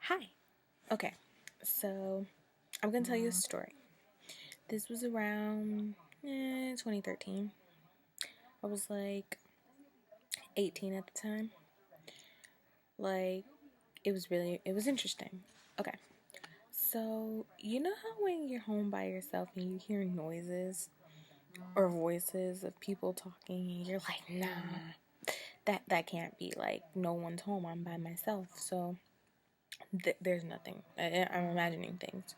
Hi. Okay, so I'm gonna tell you a story. This was around 2013. I was like 18 at the time. Like, it was interesting. Okay, so you know how when you're home by yourself and you hear noises or voices of people talking and you're like, nah, that can't be. Like, no one's home. I'm by myself. So there's nothing. I'm imagining things.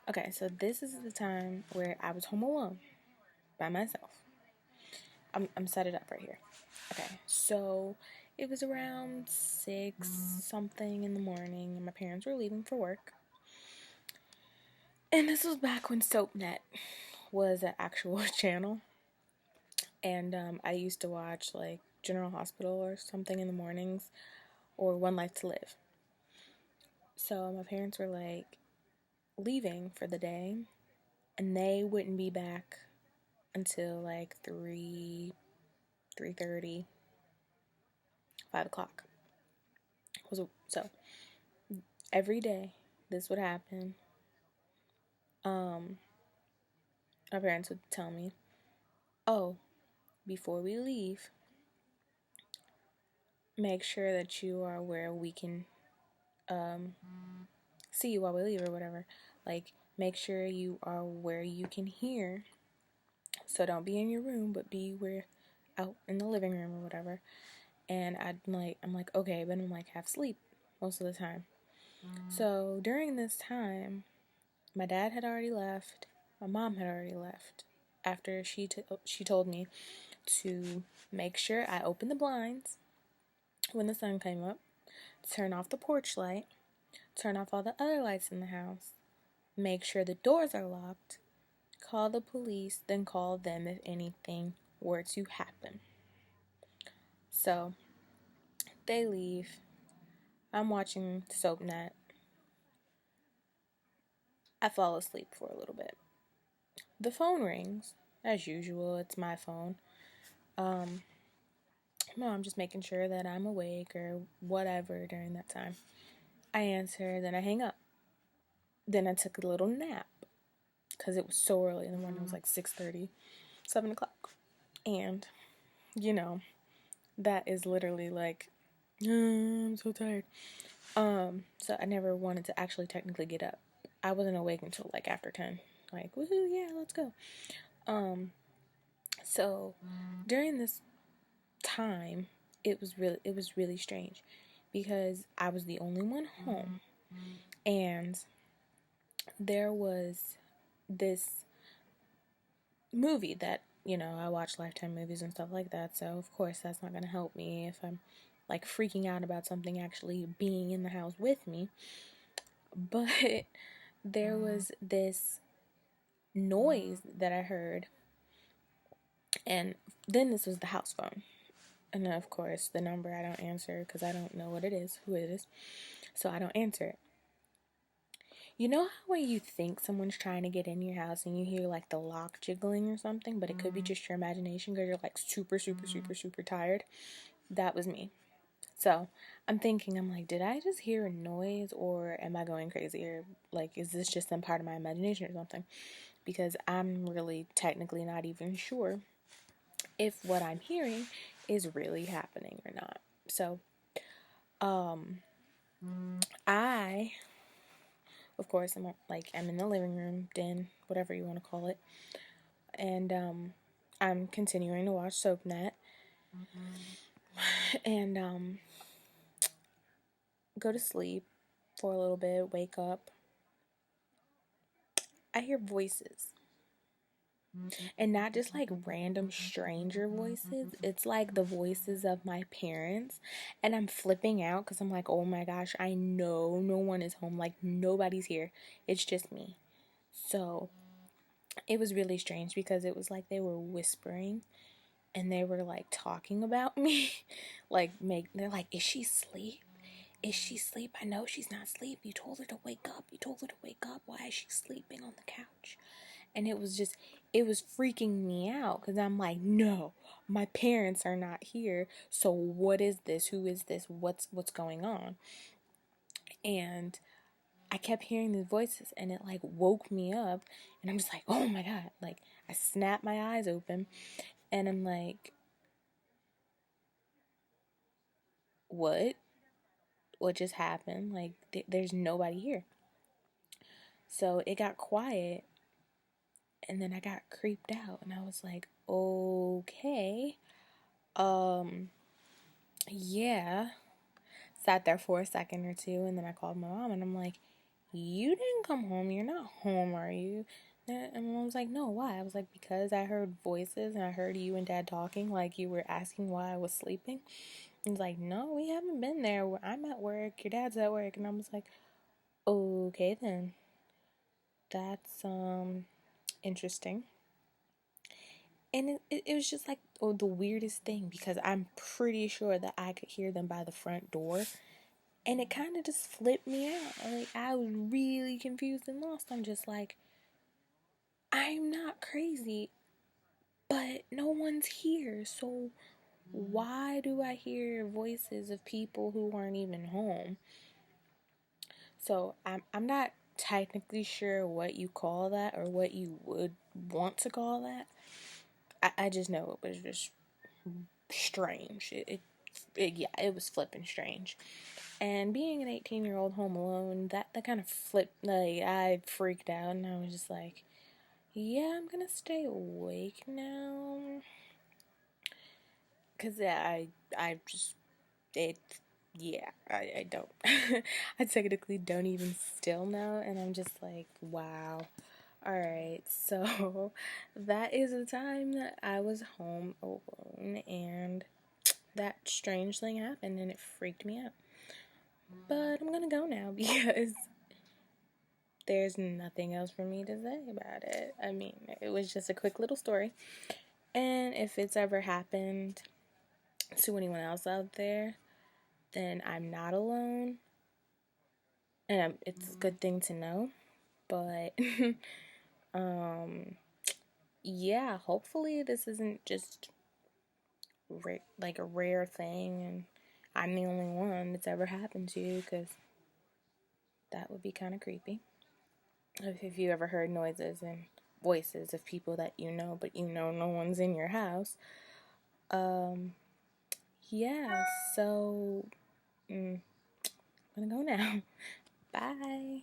Okay, so this is the time where I was home alone by myself. I'm set it up right here. Okay, so it was around 6 something in the morning, and my parents were leaving for work. And this was back when SoapNet was an actual channel. And I used to watch like General Hospital or something in the mornings, or One Life to Live. So my parents were like leaving for the day, and they wouldn't be back until like 3:30, 5 o'clock. So every day this would happen. My parents would tell me, "Oh, before we leave, make sure that you are where we can um, see you while we leave or whatever. Like, make sure you are where you can hear. So don't be in your room, but be where out in the living room or whatever." And I'm like, okay, but I'm like half asleep most of the time. So during this time, my dad had already left. My mom had already left. After she told me to make sure I opened the blinds when the sun came up, turn off the porch light, turn off all the other lights in the house, make sure the doors are locked, call the police, then call them if anything were to happen. So they leave. I'm watching SoapNet. I fall asleep for a little bit. The phone rings, as usual. It's my phone. No, I'm just making sure that I'm awake or whatever during that time. I answer, then I hang up. Then I took a little nap because it was so early in the morning. It was like 6:30, 7 o'clock. And, you know, that is literally like, I'm so tired. So I never wanted to actually technically get up. I wasn't awake until like after 10. Like, woohoo, yeah, let's go. So during this time, it was really strange because I was the only one home, and there was this movie that, I watch Lifetime movies and stuff like that, so of course that's not going to help me if I'm like freaking out about something actually being in the house with me. But there was this noise that I heard, and then this was the house phone. And of course, the number I don't answer because I don't know what it is, who it is, so I don't answer it. You know how when you think someone's trying to get in your house and you hear like the lock jiggling or something, but it could be just your imagination because you're like super, super, super, super tired? That was me. So I'm like, did I just hear a noise or am I going crazy? Or like, is this just some part of my imagination or something? Because I'm really technically not even sure if what I'm hearing is really happening or not. So, I, of course, I'm in the living room, den, whatever you want to call it, and I'm continuing to watch SoapNet, and go to sleep for a little bit, wake up. I hear voices. And not just like random stranger voices. It's like the voices of my parents. And I'm flipping out because I'm like, oh my gosh, I know no one is home. Like, nobody's here. It's just me. So it was really strange because it was like they were whispering and they were like talking about me. They're like, is she asleep? Is she asleep? I know she's not asleep. You told her to wake up. You told her to wake up. Why is she sleeping on the couch? And it was freaking me out because I'm like, no, my parents are not here. So what is this? Who is this? What's going on? And I kept hearing these voices, and it like woke me up, and I'm just like, oh my God. Like, I snapped my eyes open, and I'm like, what? What just happened? Like, there's nobody here. So it got quiet, and then I got creeped out, and I was like, okay, um, yeah. Sat there for a second or two, and then I called my mom, and I'm like, you didn't come home. You're not home, are you? And my mom was like, no, why? I was like, because I heard voices, and I heard you and Dad talking, like you were asking why I was sleeping. And he's like, no, we haven't been there. I'm at work. Your dad's at work. And I was like, okay, then. That's, interesting. And it was just like, oh, the weirdest thing, because I'm pretty sure that I could hear them by the front door. And it kind of just flipped me out. Like, I was really confused and lost. I'm just like, I'm not crazy, but no one's here. So why do I hear voices of people who aren't even home? So I'm not technically sure what you call that, or what you would want to call that. I just know it was just strange. Yeah, it was flipping strange. And being an 18-year-old home alone, that kind of flipped. Like, I freaked out, and I was just like, yeah, I'm gonna stay awake now. Because I just, it, yeah, I don't. I technically don't even still know, and I'm just like, wow. Alright, so that is the time that I was home alone, and that strange thing happened, and it freaked me out. But I'm gonna go now because there's nothing else for me to say about it. I mean, it was just a quick little story. And if it's ever happened to anyone else out there, then I'm not alone. And it's a good thing to know. But, yeah, hopefully this isn't just like a rare thing and I'm the only one that's ever happened to, because that would be kind of creepy. If you ever heard noises and voices of people that you know, but you know no one's in your house. Yeah, so I'm gonna go now. Bye.